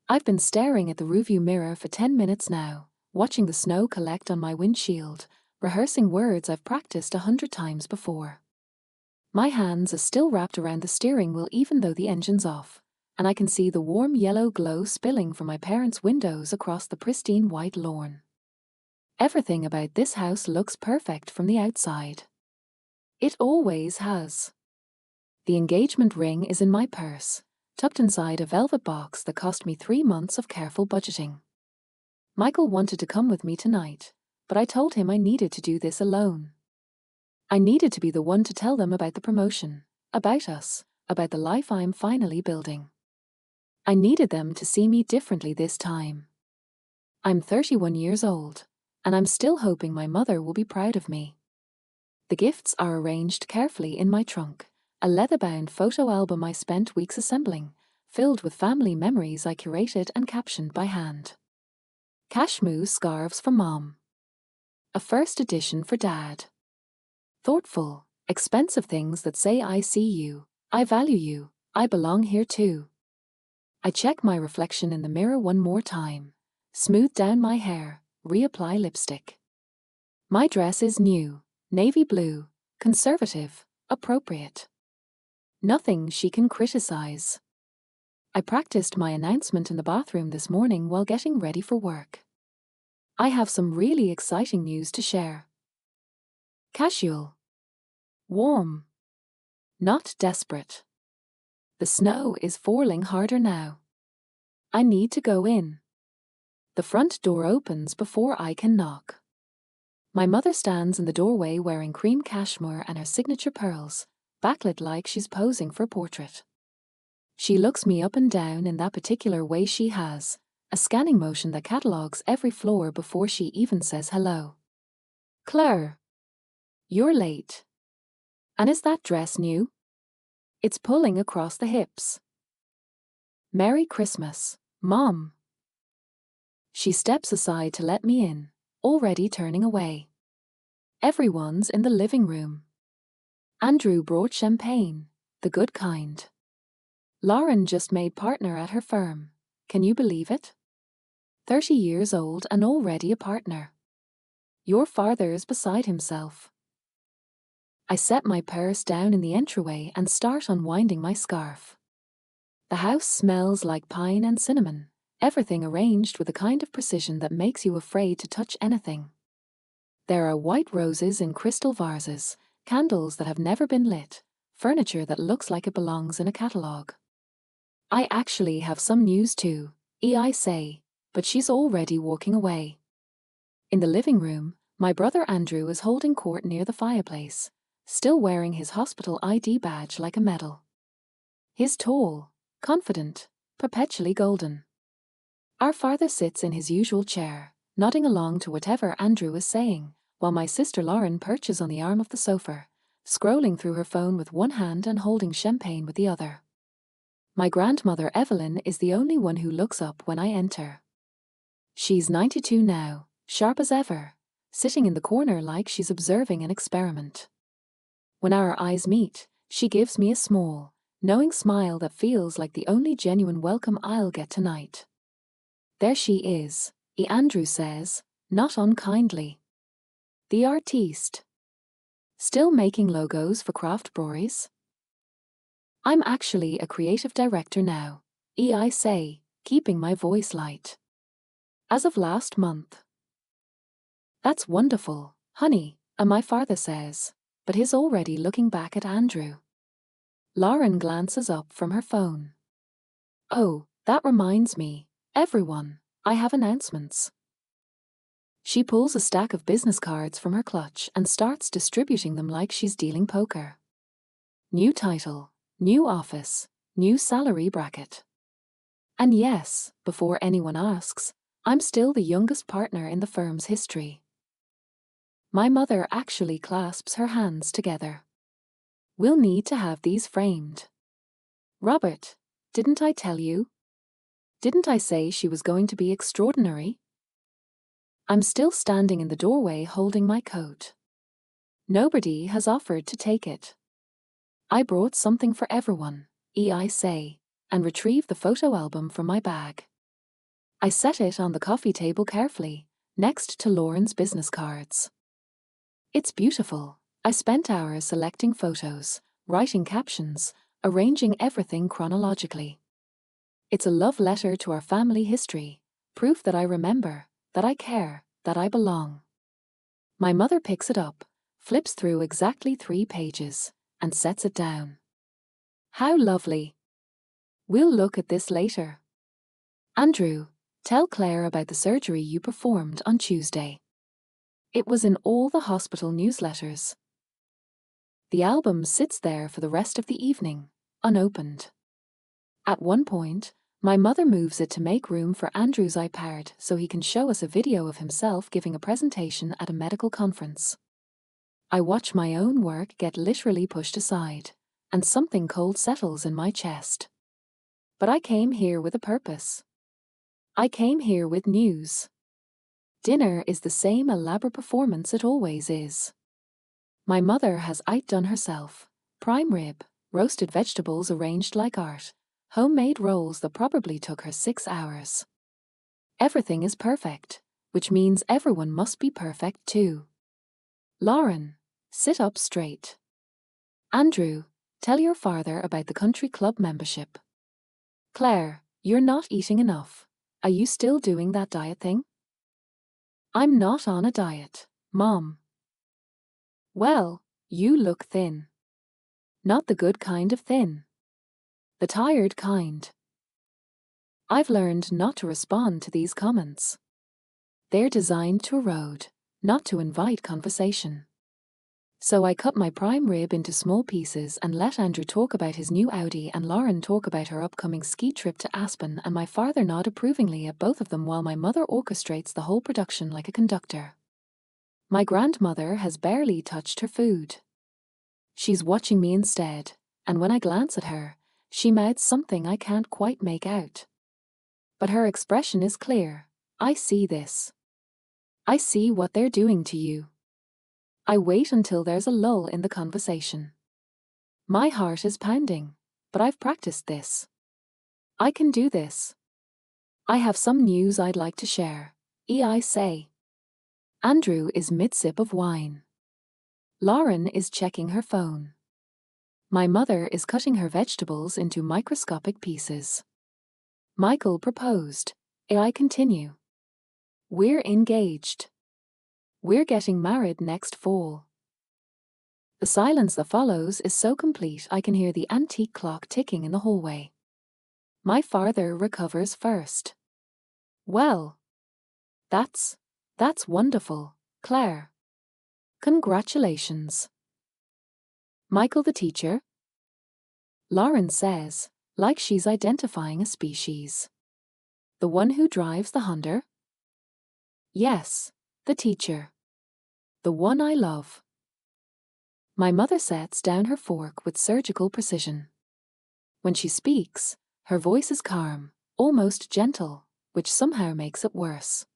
I've been staring at the rearview mirror for 10 minutes now, watching the snow collect on my windshield, rehearsing words I've practiced 100 times before. My hands are still wrapped around the steering wheel even though the engine's off, and I can see the warm yellow glow spilling from my parents' windows across the pristine white lawn. Everything about this house looks perfect from the outside. It always has. The engagement ring is in my purse, tucked inside a velvet box that cost me 3 months of careful budgeting. Michael wanted to come with me tonight, but I told him I needed to do this alone. I needed to be the one to tell them about the promotion, about us, about the life I'm finally building. I needed them to see me differently this time. I'm 31 years old, and I'm still hoping my mother will be proud of me. The gifts are arranged carefully in my trunk, a leather-bound photo album I spent weeks assembling, filled with family memories I curated and captioned by hand. Cashmere scarves for Mom. A first edition for Dad. Thoughtful, expensive things that say I see you, I value you, I belong here too. I check my reflection in the mirror one more time, smooth down my hair, reapply lipstick. My dress is new, navy blue, conservative, appropriate. Nothing she can criticize. I practiced my announcement in the bathroom this morning while getting ready for work. I have some really exciting news to share. Casual. Warm. Not desperate. The snow is falling harder now. I need to go in. The front door opens before I can knock. My mother stands in the doorway wearing cream cashmere and her signature pearls, backlit like she's posing for a portrait. She looks me up and down in that particular way she has, a scanning motion that catalogues every floor before she even says hello. Claire. You're late. And is that dress new? It's pulling across the hips. Merry Christmas, Mom. She steps aside to let me in, already turning away. Everyone's in the living room. Andrew brought champagne, the good kind. Lauren just made partner at her firm. Can you believe it? 30 years old and already a partner. Your father's beside himself. I set my purse down in the entryway and start unwinding my scarf. The house smells like pine and cinnamon, everything arranged with a kind of precision that makes you afraid to touch anything. There are white roses in crystal vases, candles that have never been lit, furniture that looks like it belongs in a catalogue. I actually have some news too, I say, but she's already walking away. In the living room, my brother Andrew is holding court near the fireplace, still wearing his hospital ID badge like a medal. He's tall, confident, perpetually golden. Our father sits in his usual chair, nodding along to whatever Andrew is saying, while my sister Lauren perches on the arm of the sofa, scrolling through her phone with one hand and holding champagne with the other. My grandmother Evelyn is the only one who looks up when I enter. She's 92 now, sharp as ever, sitting in the corner like she's observing an experiment. When our eyes meet, she gives me a small, knowing smile that feels like the only genuine welcome I'll get tonight. There she is, Andrew says, not unkindly. The artiste. Still making logos for craft breweries? I'm actually a creative director now, I say, keeping my voice light. As of last month. That's wonderful, honey, my father says, but he's already looking back at Andrew. Lauren glances up from her phone. Oh, that reminds me, everyone, I have announcements. She pulls a stack of business cards from her clutch and starts distributing them like she's dealing poker. New title, new office, new salary bracket. And yes, before anyone asks, I'm still the youngest partner in the firm's history. My mother actually clasps her hands together. We'll need to have these framed. Robert, didn't I tell you? Didn't I say she was going to be extraordinary? I'm still standing in the doorway holding my coat. Nobody has offered to take it. I brought something for everyone, I say, and retrieve the photo album from my bag. I set it on the coffee table carefully, next to Lauren's business cards. It's beautiful. I spent hours selecting photos, writing captions, arranging everything chronologically. It's a love letter to our family history, proof that I remember, that I care, that I belong. My mother picks it up, flips through exactly 3 pages, and sets it down. How lovely. We'll look at this later. Andrew, tell Claire about the surgery you performed on Tuesday. It was in all the hospital newsletters. The album sits there for the rest of the evening, unopened. At one point, my mother moves it to make room for Andrew's iPad so he can show us a video of himself giving a presentation at a medical conference. I watch my own work get literally pushed aside, and something cold settles in my chest. But I came here with a purpose. I came here with news. Dinner is the same elaborate performance it always is. My mother has outdone herself. Prime rib, roasted vegetables arranged like art, homemade rolls that probably took her 6 hours. Everything is perfect, which means everyone must be perfect too. Lauren, sit up straight. Andrew, tell your father about the country club membership. Claire, you're not eating enough. Are you still doing that diet thing? I'm not on a diet, Mom. Well, you look thin. Not the good kind of thin. The tired kind. I've learned not to respond to these comments. They're designed to erode, not to invite conversation. So I cut my prime rib into small pieces and let Andrew talk about his new Audi and Lauren talk about her upcoming ski trip to Aspen, and my father nod approvingly at both of them while my mother orchestrates the whole production like a conductor. My grandmother has barely touched her food. She's watching me instead, and when I glance at her, she mouths something I can't quite make out. But her expression is clear. I see this. I see what they're doing to you. I wait until there's a lull in the conversation. My heart is pounding, but I've practiced this. I can do this. I have some news I'd like to share. I say. Andrew is mid-sip of wine. Lauren is checking her phone. My mother is cutting her vegetables into microscopic pieces. Michael proposed. I continue. We're engaged. We're getting married next fall. The silence that follows is so complete I can hear the antique clock ticking in the hallway. My father recovers first. Well, that's wonderful, Claire. Congratulations. Michael the teacher? Lauren says, like she's identifying a species. The one who drives the Honda? Yes, the teacher. The one I love. My mother sets down her fork with surgical precision. When she speaks, her voice is calm, almost gentle, which somehow makes it worse.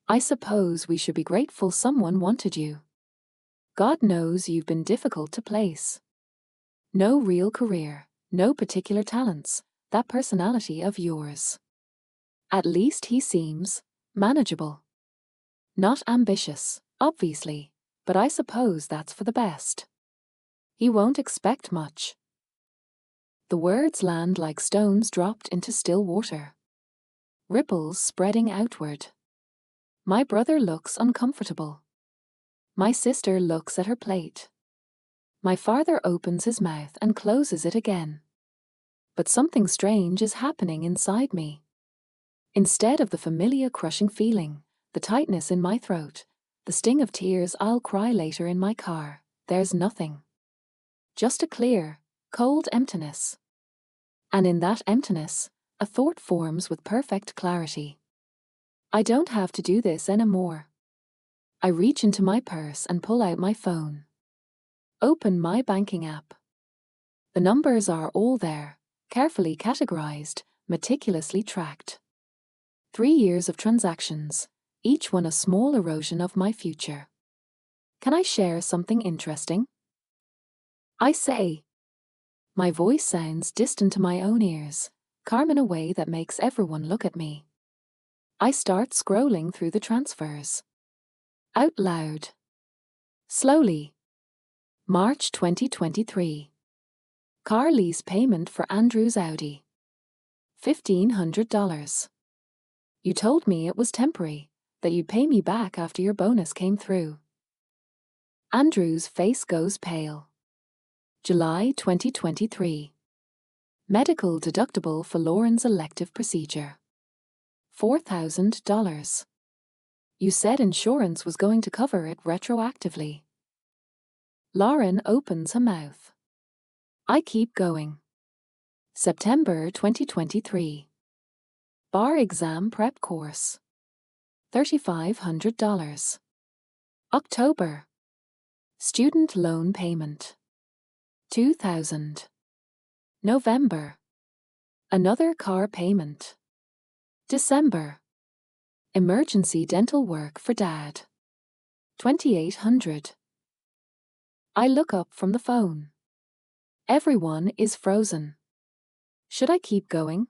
I suppose we should be grateful someone wanted you. God knows you've been difficult to place. No real career, no particular talents, that personality of yours. At least he seems manageable. Not ambitious, obviously, but I suppose that's for the best. He won't expect much. The words land like stones dropped into still water. Ripples spreading outward. My brother looks uncomfortable. My sister looks at her plate. My father opens his mouth and closes it again. But something strange is happening inside me. Instead of the familiar crushing feeling, the tightness in my throat, the sting of tears I'll cry later in my car, there's nothing. Just a clear, cold emptiness. And in that emptiness, a thought forms with perfect clarity. I don't have to do this anymore. I reach into my purse and pull out my phone. Open my banking app. The numbers are all there, carefully categorized, meticulously tracked. 3 years of transactions, each one a small erosion of my future. Can I share something interesting? I say. My voice sounds distant to my own ears, calm in a way that makes everyone look at me. I start scrolling through the transfers. Out loud. Slowly. March 2023. Car lease payment for Andrew's Audi. $1,500. You told me it was temporary, that you'd pay me back after your bonus came through. Andrew's face goes pale. July 2023. Medical deductible for Lauren's elective procedure. $4,000. You said insurance was going to cover it retroactively. Lauren opens her mouth. I keep going. September 2023. Bar exam prep course. $3,500. October. Student loan payment. $2,000. November. Another car payment. December. Emergency dental work for Dad. $2,800. I look up from the phone. Everyone is frozen. Should I keep going?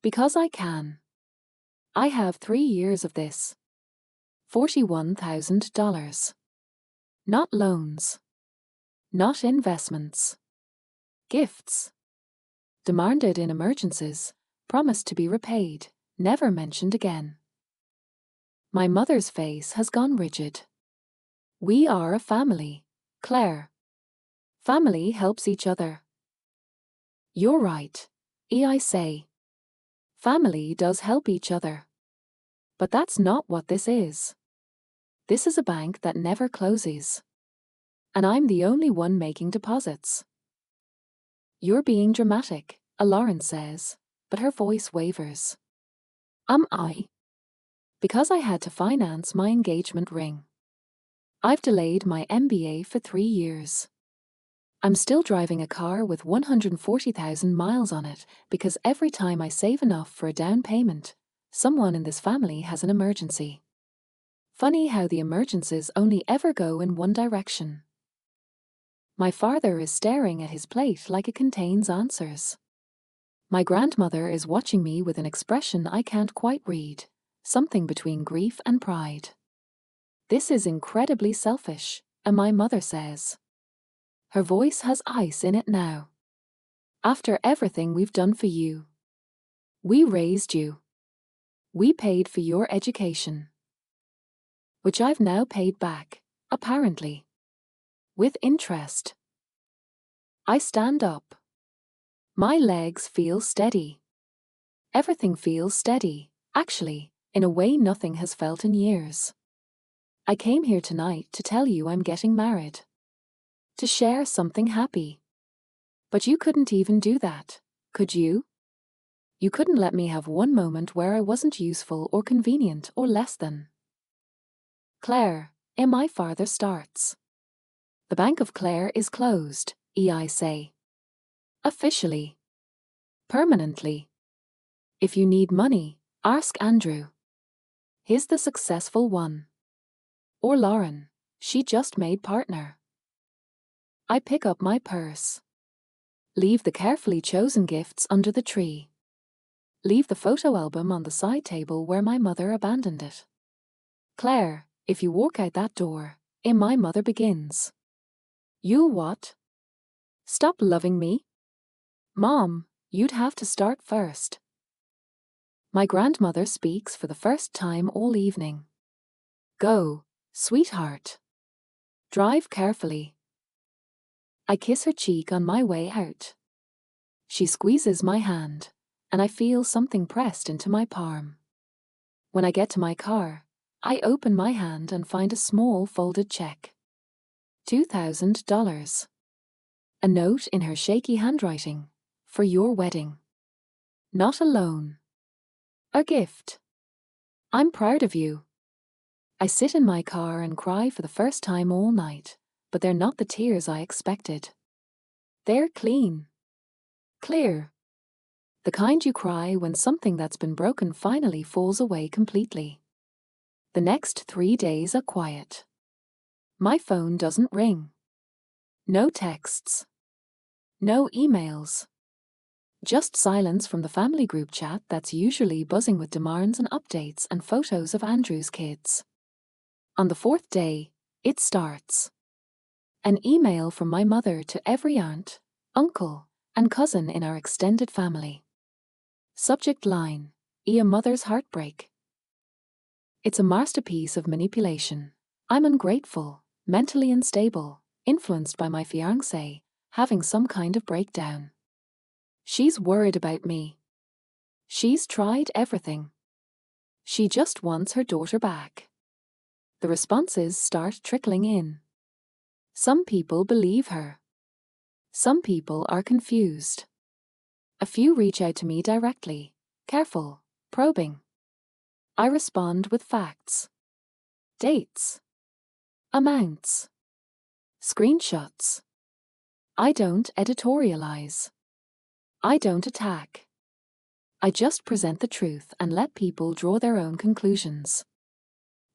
Because I can. I have 3 years of this. $41,000. Not loans. Not investments. Gifts. Demanded in emergencies, promised to be repaid, never mentioned again. My mother's face has gone rigid. We are a family, Claire. Family helps each other. You're right, I say. Family does help each other. But that's not what this is. This is a bank that never closes. And I'm the only one making deposits. You're being dramatic, Lauren says, but her voice wavers. Am I? Because I had to finance my engagement ring. I've delayed my MBA for 3 years. I'm still driving a car with 140,000 miles on it because every time I save enough for a down payment, someone in this family has an emergency. Funny how the emergencies only ever go in one direction. My father is staring at his plate like it contains answers. My grandmother is watching me with an expression I can't quite read, something between grief and pride. This is incredibly selfish, and my mother says. Her voice has ice in it now. After everything we've done for you. We raised you. We paid for your education. Which I've now paid back, apparently. With interest. I stand up. My legs feel steady. Everything feels steady, actually, in a way nothing has felt in years. I came here tonight to tell you I'm getting married. To share something happy. But you couldn't even do that, could you? You couldn't let me have one moment where I wasn't useful or convenient or less than. Claire, my father starts. The Bank of Claire is closed, I say. Officially. Permanently. If you need money, ask Andrew. He's the successful one. Or Lauren, she just made partner. I pick up my purse. Leave the carefully chosen gifts under the tree. Leave the photo album on the side table where my mother abandoned it. Claire, if you walk out that door, my mother begins. You'll what? Stop loving me? Mom, you'd have to start first. My grandmother speaks for the first time all evening. Go, sweetheart. Drive carefully. I kiss her cheek on my way out. She squeezes my hand, and I feel something pressed into my palm. When I get to my car, I open my hand and find a small folded check. $2,000. A note in her shaky handwriting, for your wedding. Not a loan. A gift. I'm proud of you. I sit in my car and cry for the first time all night, but they're not the tears I expected. They're clean. Clear. The kind you cry when something that's been broken finally falls away completely. The next 3 days are quiet. My phone doesn't ring. No texts. No emails. Just silence from the family group chat that's usually buzzing with demands and updates and photos of Andrew's kids. On the fourth day, it starts. An email from my mother to every aunt, uncle, and cousin in our extended family. Subject line: a mother's heartbreak. It's a masterpiece of manipulation. I'm ungrateful, mentally unstable, influenced by my fiancé, having some kind of breakdown. She's worried about me. She's tried everything. She just wants her daughter back. The responses start trickling in. Some people believe her. Some people are confused. A few reach out to me directly, careful, probing. I respond with facts. Dates. Amounts. Screenshots. I don't editorialize. I don't attack. I just present the truth and let people draw their own conclusions.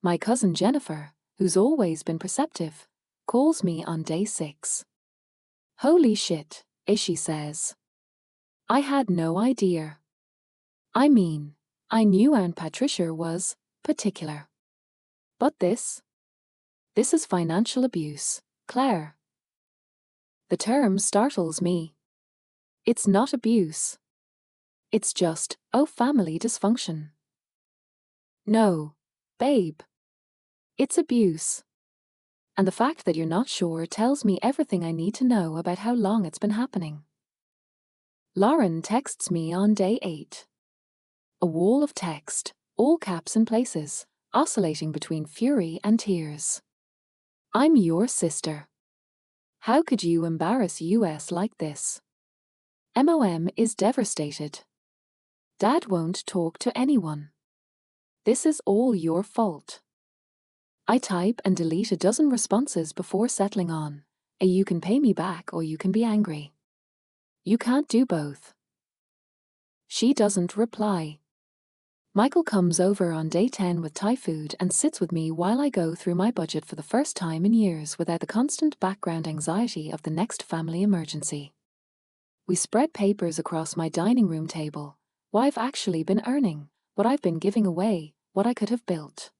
My cousin Jennifer, who's always been perceptive, calls me on day 6. Holy shit, she says. I had no idea. I mean, I knew Aunt Patricia was particular. But this is financial abuse, Claire. The term startles me. It's not abuse. It's just, family dysfunction. No, babe. It's abuse. And the fact that you're not sure tells me everything I need to know about how long it's been happening. Lauren texts me on day 8. A wall of text, all caps in places, oscillating between fury and tears. I'm your sister. How could you embarrass us like this? MOM is devastated. Dad won't talk to anyone. This is all your fault. I type and delete a dozen responses before settling on, you can pay me back or you can be angry. You can't do both. She doesn't reply. Michael comes over on day 10 with Thai food and sits with me while I go through my budget for the first time in years without the constant background anxiety of the next family emergency. We spread papers across my dining room table, what I've actually been earning, what I've been giving away, what I could have built.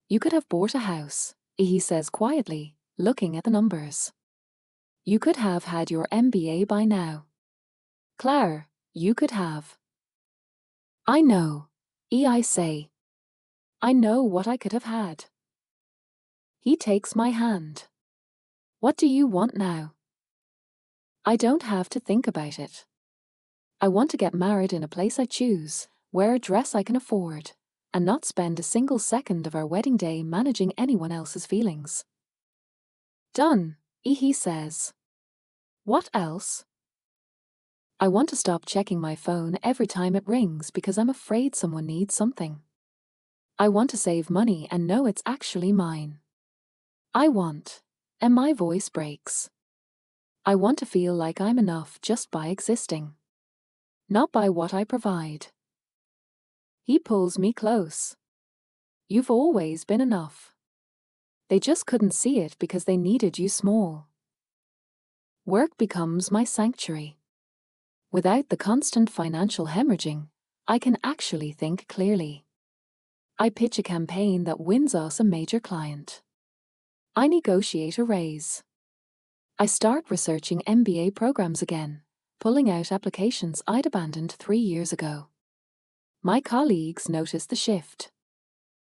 You could have bought a house, he says quietly, looking at the numbers. You could have had your MBA by now. Claire, you could have. I know, I say. I know what I could have had. He takes my hand. What do you want now? I don't have to think about it. I want to get married in a place I choose, wear a dress I can afford, and not spend a single second of our wedding day managing anyone else's feelings. Done, he says. What else? I want to stop checking my phone every time it rings because I'm afraid someone needs something. I want to save money and know it's actually mine. I want, and my voice breaks. I want to feel like I'm enough just by existing. Not by what I provide. He pulls me close. You've always been enough. They just couldn't see it because they needed you small. Work becomes my sanctuary. Without the constant financial hemorrhaging, I can actually think clearly. I pitch a campaign that wins us a major client. I negotiate a raise. I start researching MBA programs again, pulling out applications I'd abandoned 3 years ago. My colleagues notice the shift.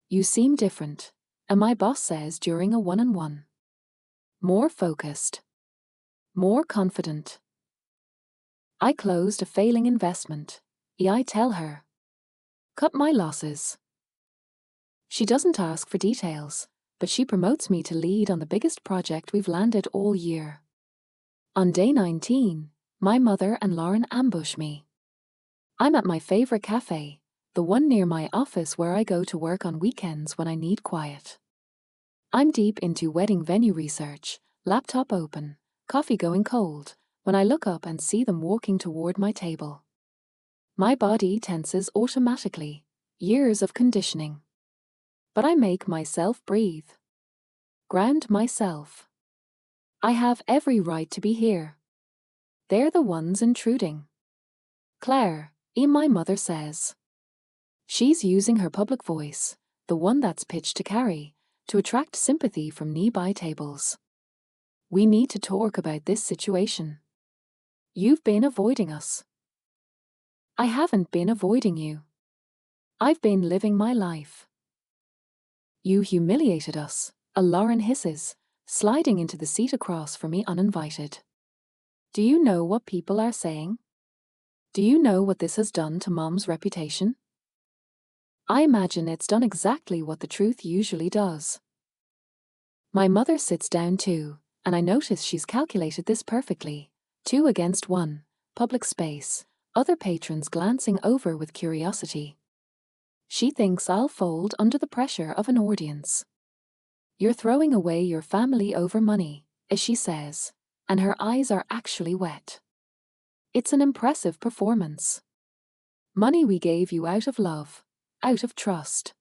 You seem different, and my boss says during a one-on-one. More focused. More confident. I closed a failing investment, I tell her. Cut my losses. She doesn't ask for details, but she promotes me to lead on the biggest project we've landed all year. On day 19, my mother and Lauren ambush me. I'm at my favorite cafe, the one near my office where I go to work on weekends when I need quiet. I'm deep into wedding venue research, laptop open, coffee going cold, when I look up and see them walking toward my table. My body tenses automatically, years of conditioning. But I make myself breathe. Ground myself. I have every right to be here. They're the ones intruding. Claire, my mother says. She's using her public voice, the one that's pitched to carry, to attract sympathy from nearby tables. We need to talk about this situation. You've been avoiding us. I haven't been avoiding you. I've been living my life. You humiliated us, Lauren hisses, sliding into the seat across from me uninvited. Do you know what people are saying? Do you know what this has done to Mom's reputation? I imagine it's done exactly what the truth usually does. My mother sits down too, and I notice she's calculated this perfectly. 2 against 1, public space, other patrons glancing over with curiosity. She thinks I'll fold under the pressure of an audience. You're throwing away your family over money, as she says, and her eyes are actually wet. It's an impressive performance. Money we gave you out of love, out of trust.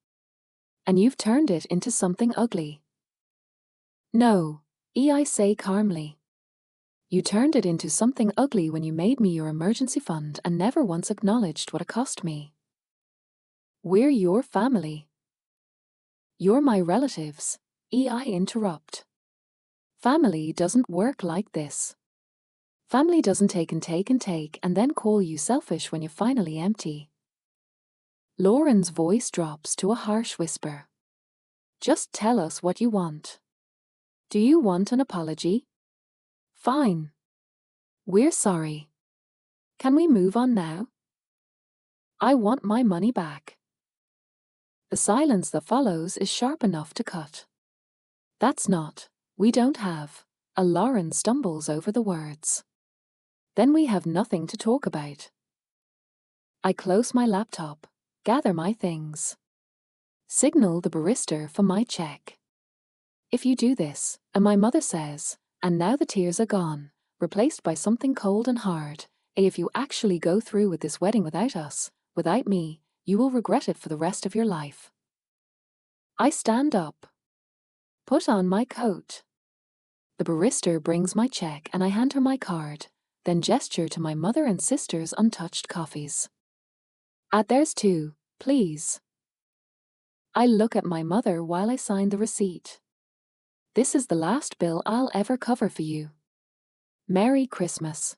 And you've turned it into something ugly. No, I say calmly. You turned it into something ugly when you made me your emergency fund and never once acknowledged what it cost me. We're your family. You're my relatives, I interrupt. Family doesn't work like this. Family doesn't take and then call you selfish when you're finally empty. Lauren's voice drops to a harsh whisper. Just tell us what you want. Do you want an apology? Fine. We're sorry. Can we move on now? I want my money back. The silence that follows is sharp enough to cut. That's not, we don't have, Lauren stumbles over the words. Then we have nothing to talk about. I close my laptop, gather my things. Signal the barista for my check. If you do this, and my mother says, and now the tears are gone, replaced by something cold and hard, if you actually go through with this wedding without us, without me, you will regret it for the rest of your life. I stand up. Put on my coat. The barista brings my check and I hand her my card, then gesture to my mother and sister's untouched coffees. Add theirs too, please. I look at my mother while I sign the receipt. This is the last bill I'll ever cover for you. Merry Christmas.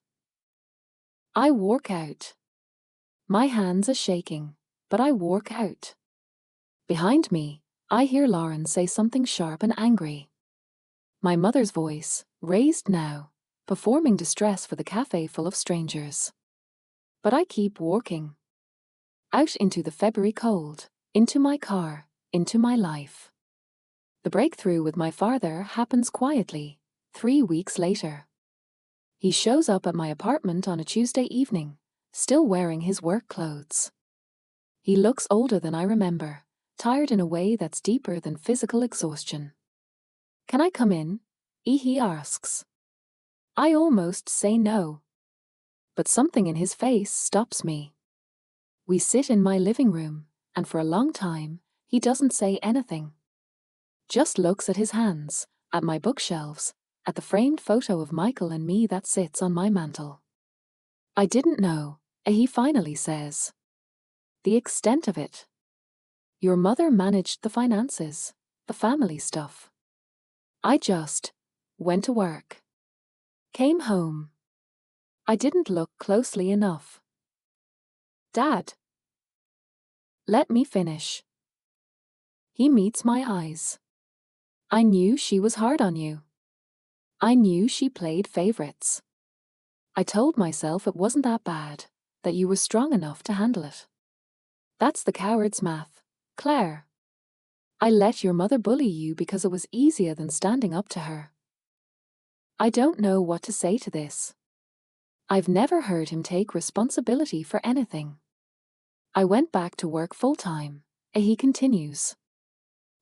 I walk out. My hands are shaking, but I walk out. Behind me, I hear Lauren say something sharp and angry. My mother's voice, raised now, performing distress for the cafe full of strangers. But I keep walking. Out into the February cold, into my car, into my life. The breakthrough with my father happens quietly, 3 weeks later. He shows up at my apartment on a Tuesday evening, still wearing his work clothes. He looks older than I remember, tired in a way that's deeper than physical exhaustion. Can I come in? He asks. I almost say no. But something in his face stops me. We sit in my living room, and for a long time, he doesn't say anything. Just looks at his hands, at my bookshelves, at the framed photo of Michael and me that sits on my mantel. I didn't know, he finally says. The extent of it. Your mother managed the finances, the family stuff. I just went to work. Came home. I didn't look closely enough. Dad. Let me finish. He meets my eyes. I knew she was hard on you. I knew she played favorites. I told myself it wasn't that bad, that you were strong enough to handle it. That's the coward's math, Claire. I let your mother bully you because it was easier than standing up to her. I don't know what to say to this. I've never heard him take responsibility for anything. I went back to work full-time, he continues.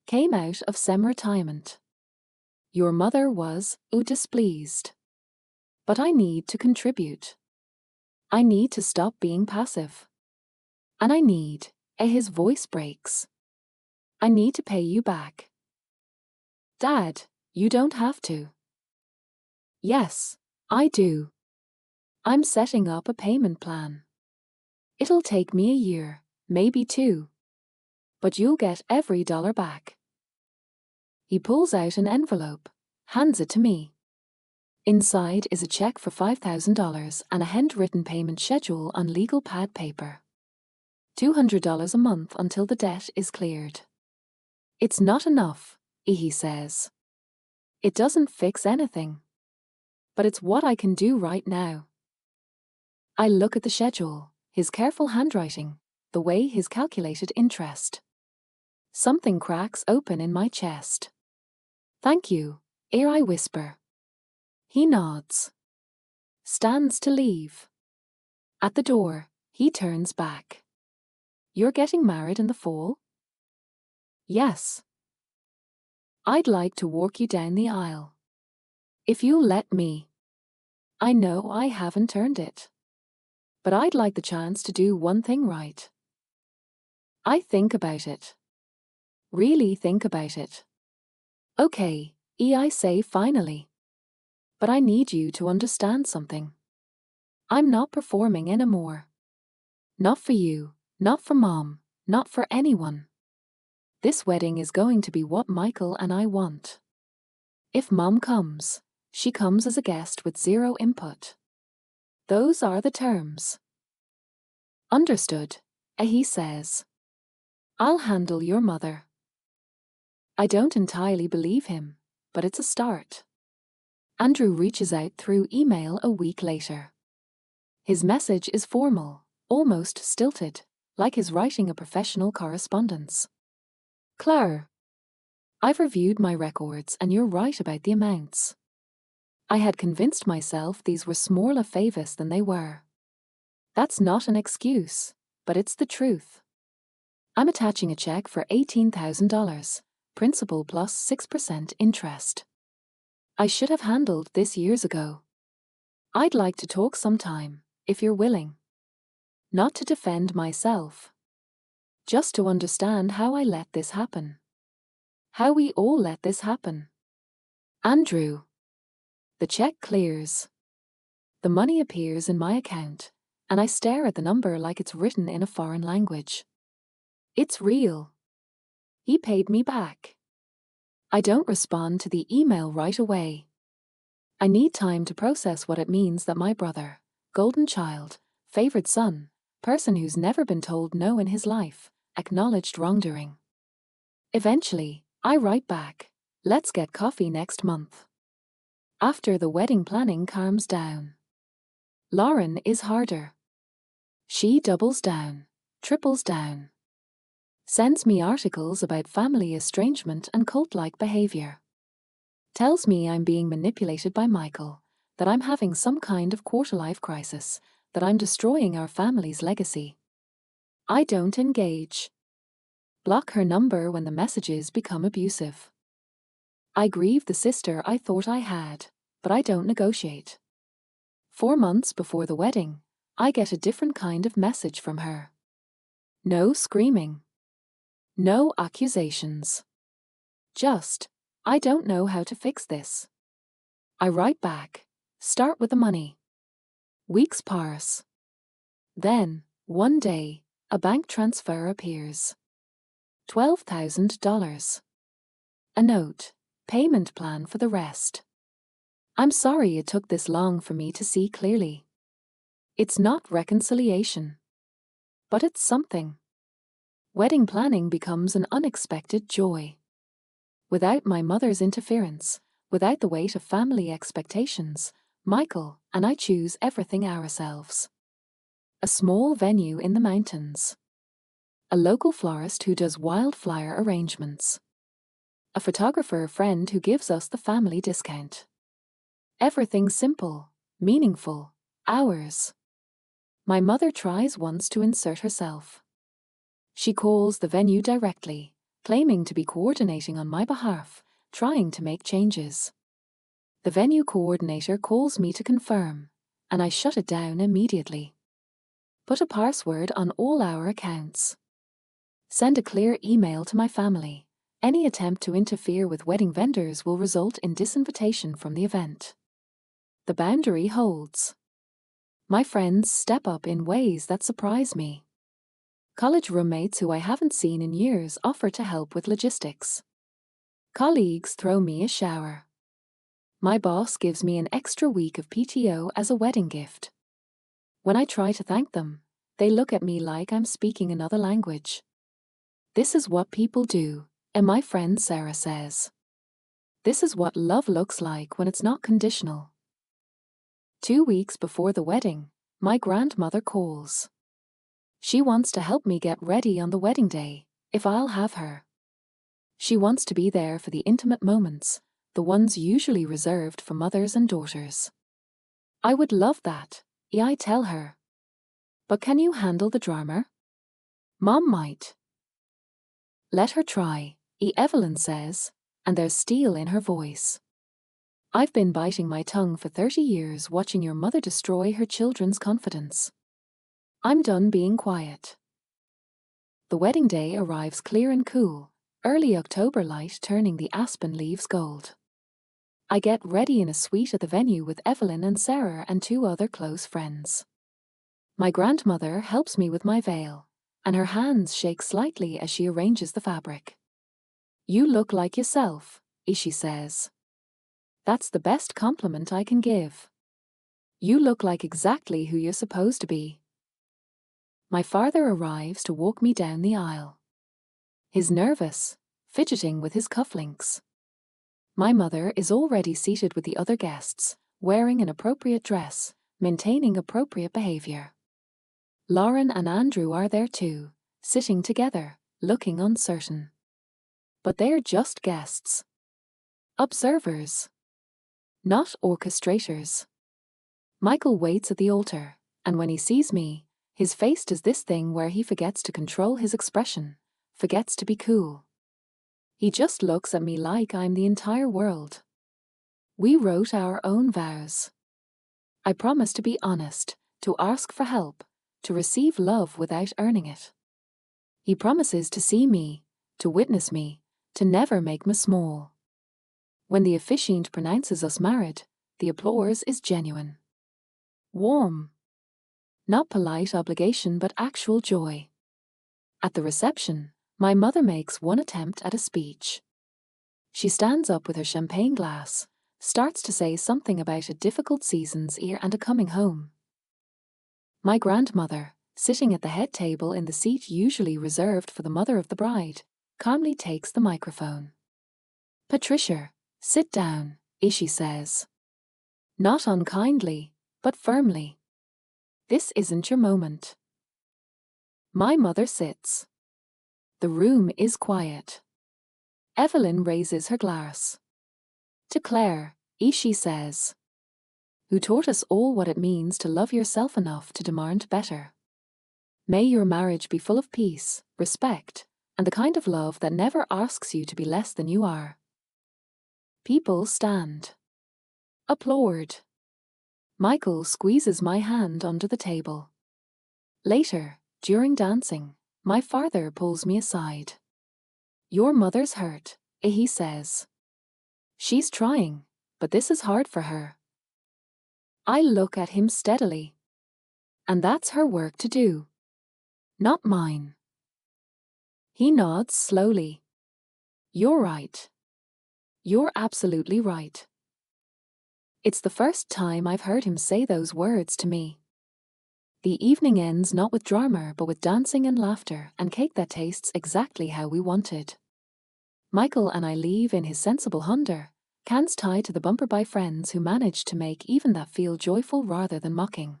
Came out of semi-retirement. Your mother was displeased. But I need to contribute. I need to stop being passive. And I need, his voice breaks. I need to pay you back. Dad, you don't have to. Yes, I do. I'm setting up a payment plan. It'll take me a year, maybe 2. But you'll get every dollar back. He pulls out an envelope, hands it to me. Inside is a check for $5,000 and a handwritten payment schedule on legal pad paper. $200 a month until the debt is cleared. It's not enough, he says. It doesn't fix anything. But it's what I can do right now. I look at the schedule, his careful handwriting, the way he's calculated interest. Something cracks open in my chest. Thank you, ere I whisper. He nods. Stands to leave. At the door, he turns back. You're getting married in the fall? Yes. I'd like to walk you down the aisle. If you'll let me. I know I haven't earned it. But I'd like the chance to do one thing right. I think about it. Really think about it. Okay, I say finally. But I need you to understand something. I'm not performing anymore. Not for you, not for Mom, not for anyone. This wedding is going to be what Michael and I want. If Mom comes, she comes as a guest with zero input. Those are the terms. Understood, he says. I'll handle your mother. I don't entirely believe him, but it's a start. Andrew reaches out through email a week later. His message is formal, almost stilted, like he's writing a professional correspondence. Claire, I've reviewed my records and you're right about the amounts. I had convinced myself these were smaller favors than they were. That's not an excuse, but it's the truth. I'm attaching a check for $18,000, principal plus 6% interest. I should have handled this years ago. I'd like to talk sometime, if you're willing. Not to defend myself. Just to understand how I let this happen. How we all let this happen. Andrew. The check clears. The money appears in my account, and I stare at the number like it's written in a foreign language. It's real. He paid me back. I don't respond to the email right away. I need time to process what it means that my brother, golden child, favored son, person who's never been told no in his life, acknowledged wrongdoing. Eventually, I write back, let's get coffee next month. After the wedding planning calms down. Lauren is harder. She doubles down, triples down. Sends me articles about family estrangement and cult-like behavior. Tells me I'm being manipulated by Michael, that I'm having some kind of quarter-life crisis, that I'm destroying our family's legacy. I don't engage. Block her number when the messages become abusive. I grieve the sister I thought I had, but I don't negotiate. 4 months before the wedding, I get a different kind of message from her. No screaming. No accusations. Just, I don't know how to fix this. I write back, start with the money. Weeks pass. Then, one day, a bank transfer appears. $12,000. A note, payment plan for the rest. I'm sorry it took this long for me to see clearly. It's not reconciliation. But it's something. Wedding planning becomes an unexpected joy. Without my mother's interference, without the weight of family expectations, Michael and I choose everything ourselves. A small venue in the mountains. A local florist who does wildflower arrangements. A photographer friend who gives us the family discount. Everything simple, meaningful, ours. My mother tries once to insert herself. She calls the venue directly, claiming to be coordinating on my behalf, trying to make changes. The venue coordinator calls me to confirm, and I shut it down immediately. Put a password on all our accounts. Send a clear email to my family. Any attempt to interfere with wedding vendors will result in disinvitation from the event. The boundary holds. My friends step up in ways that surprise me. College roommates who I haven't seen in years offer to help with logistics. Colleagues throw me a shower. My boss gives me an extra week of PTO as a wedding gift. When I try to thank them, they look at me like I'm speaking another language. This is what people do, and my friend Sarah says. This is what love looks like when it's not conditional. 2 weeks before the wedding, my grandmother calls. She wants to help me get ready on the wedding day, if I'll have her. She wants to be there for the intimate moments, the ones usually reserved for mothers and daughters. I would love that, I tell her. But can you handle the drama? Mom might. Let her try, Evelyn says, and there's steel in her voice. I've been biting my tongue for 30 years watching your mother destroy her children's confidence. I'm done being quiet. The wedding day arrives clear and cool, early October light turning the aspen leaves gold. I get ready in a suite at the venue with Evelyn and Sarah and 2 other close friends. My grandmother helps me with my veil, and her hands shake slightly as she arranges the fabric. You look like yourself, she says. That's the best compliment I can give. You look like exactly who you're supposed to be. My father arrives to walk me down the aisle. He's nervous, fidgeting with his cufflinks. My mother is already seated with the other guests, wearing an appropriate dress, maintaining appropriate behavior. Lauren and Andrew are there too, sitting together, looking uncertain. But they're just guests. Observers. Not orchestrators. Michael waits at the altar, and when he sees me, his face does this thing where he forgets to control his expression, forgets to be cool. He just looks at me like I'm the entire world. We wrote our own vows. I promise to be honest, to ask for help, to receive love without earning it. He promises to see me, to witness me, to never make me small. When the officiant pronounces us married, the applause is genuine. Warm. Not polite obligation but actual joy. At the reception, my mother makes one attempt at a speech. She stands up with her champagne glass, starts to say something about a difficult season's ear and a coming home. My grandmother, sitting at the head table in the seat usually reserved for the mother of the bride, calmly takes the microphone. Patricia, sit down, she says. Not unkindly, but firmly. This isn't your moment. My mother sits. The room is quiet. Evelyn raises her glass. To Claire, she says. Who taught us all what it means to love yourself enough to demand better. May your marriage be full of peace, respect, and the kind of love that never asks you to be less than you are. People stand. Applaud. Michael squeezes my hand under the table. Later, during dancing, my father pulls me aside. Your mother's hurt, he says. She's trying, but this is hard for her. I look at him steadily. And that's her work to do. Not mine. He nods slowly. You're right. You're absolutely right. It's the first time I've heard him say those words to me. The evening ends not with drama but with dancing and laughter and cake that tastes exactly how we wanted. Michael and I leave in his sensible Honda, cans tied to the bumper by friends who managed to make even that feel joyful rather than mocking.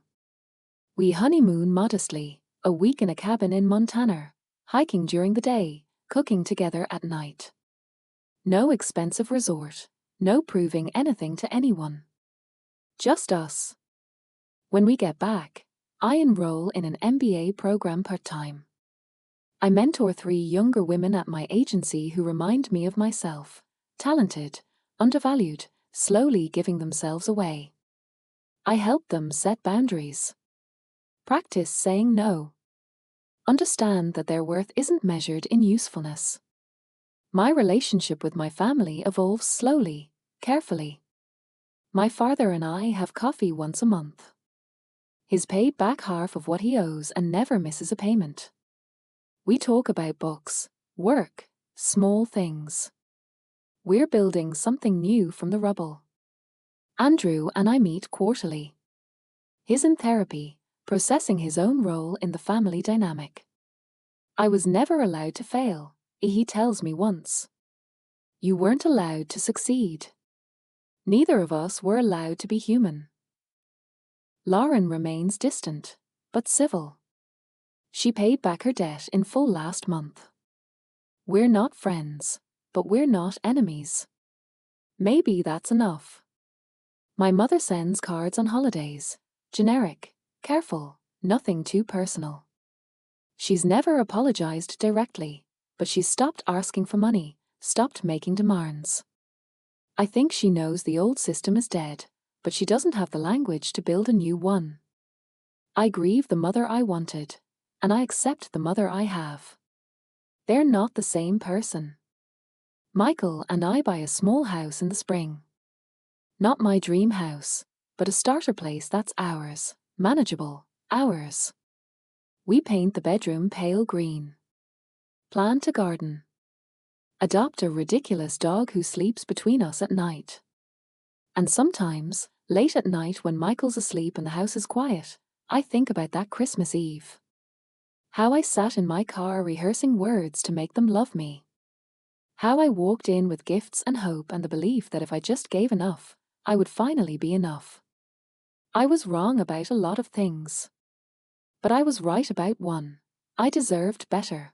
We honeymoon modestly, a week in a cabin in Montana, hiking during the day, cooking together at night. No expensive resort, no proving anything to anyone. Just us. When we get back, I enroll in an MBA program part-time. I mentor 3 younger women at my agency who remind me of myself, talented, undervalued, slowly giving themselves away. I help them set boundaries. Practice saying no. Understand that their worth isn't measured in usefulness. My relationship with my family evolves slowly, carefully. My father and I have coffee once a month. He's paid back half of what he owes and never misses a payment. We talk about books, work, small things. We're building something new from the rubble. Andrew and I meet quarterly. He's in therapy, processing his own role in the family dynamic. I was never allowed to fail, he tells me once. You weren't allowed to succeed. Neither of us were allowed to be human. Lauren remains distant, but civil. She paid back her debt in full last month. We're not friends, but we're not enemies. Maybe that's enough. My mother sends cards on holidays. Generic, careful, nothing too personal. She's never apologized directly, but she's stopped asking for money, stopped making demands. I think she knows the old system is dead, but she doesn't have the language to build a new one. I grieve the mother I wanted, and I accept the mother I have. They're not the same person. Michael and I buy a small house in the spring. Not my dream house, but a starter place that's ours, manageable, ours. We paint the bedroom pale green. Plant a garden. Adopt a ridiculous dog who sleeps between us at night. And sometimes, late at night when Michael's asleep and the house is quiet, I think about that Christmas Eve. How I sat in my car rehearsing words to make them love me. How I walked in with gifts and hope and the belief that if I just gave enough, I would finally be enough. I was wrong about a lot of things. But I was right about one. I deserved better.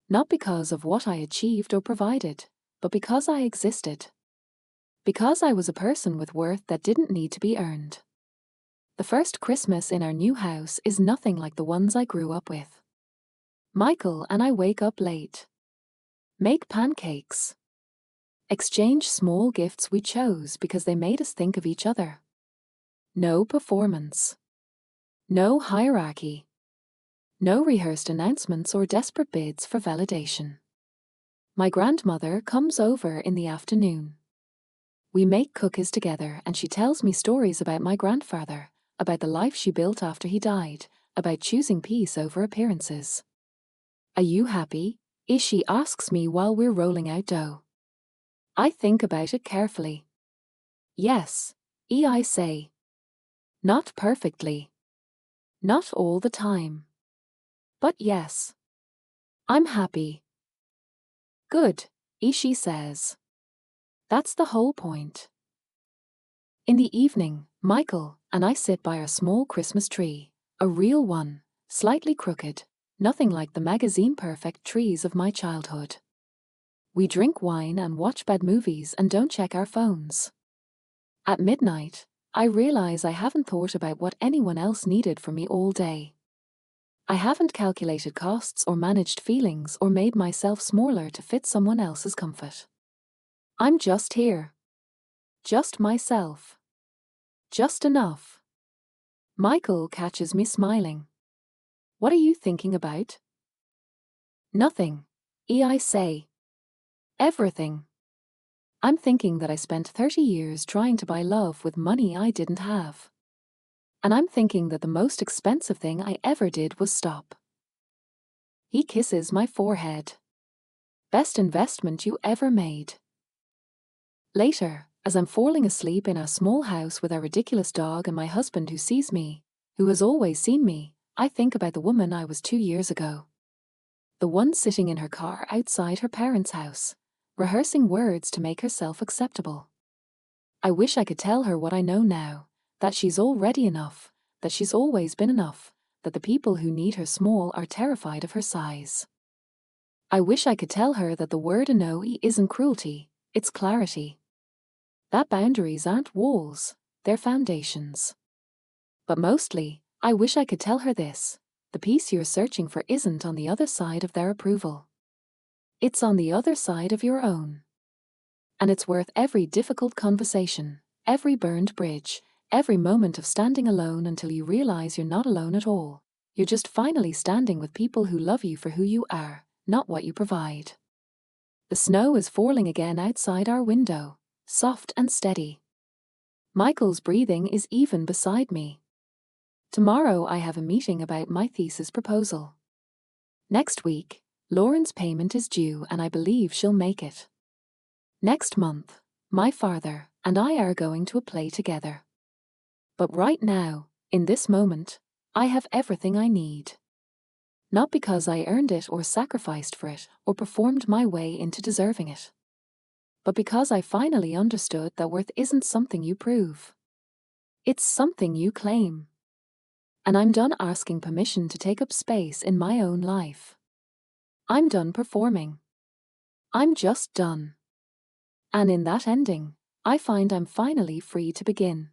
Not because of what I achieved or provided, but because I existed. Because I was a person with worth that didn't need to be earned. The first Christmas in our new house is nothing like the ones I grew up with. Michael and I wake up late. Make pancakes. Exchange small gifts we chose because they made us think of each other. No performance. No hierarchy. No rehearsed announcements or desperate bids for validation. My grandmother comes over in the afternoon. We make cookies together and she tells me stories about my grandfather, about the life she built after he died, about choosing peace over appearances. Are you happy? She asks me while we're rolling out dough. I think about it carefully. Yes, I say. Not perfectly. Not all the time. But yes. I'm happy. Good, she says. That's the whole point. In the evening, Michael and I sit by our small Christmas tree, a real one, slightly crooked, nothing like the magazine-perfect trees of my childhood. We drink wine and watch bad movies and don't check our phones. At midnight, I realize I haven't thought about what anyone else needed from me all day. I haven't calculated costs or managed feelings or made myself smaller to fit someone else's comfort. I'm just here. Just myself. Just enough. Michael catches me smiling. What are you thinking about? Nothing, I say. Everything. I'm thinking that I spent 30 years trying to buy love with money I didn't have. And I'm thinking that the most expensive thing I ever did was stop. He kisses my forehead. Best investment you ever made. Later, as I'm falling asleep in our small house with our ridiculous dog and my husband who sees me, who has always seen me, I think about the woman I was 2 years ago. The one sitting in her car outside her parents' house, rehearsing words to make herself acceptable. I wish I could tell her what I know now, that she's already enough, that she's always been enough, that the people who need her small are terrified of her size. I wish I could tell her that the word no isn't cruelty, it's clarity. That boundaries aren't walls, they're foundations. But mostly, I wish I could tell her this: the peace you're searching for isn't on the other side of their approval. It's on the other side of your own. And it's worth every difficult conversation, every burned bridge, every moment of standing alone until you realize you're not alone at all. You're just finally standing with people who love you for who you are, not what you provide. The snow is falling again outside our window, soft and steady. Michael's breathing is even beside me. Tomorrow I have a meeting about my thesis proposal. Next week, Lauren's payment is due and I believe she'll make it. Next month, my father and I are going to a play together. But right now, in this moment, I have everything I need. Not because I earned it or sacrificed for it or performed my way into deserving it, but because I finally understood that worth isn't something you prove. It's something you claim. And I'm done asking permission to take up space in my own life. I'm done performing. I'm just done. And in that ending, I find I'm finally free to begin.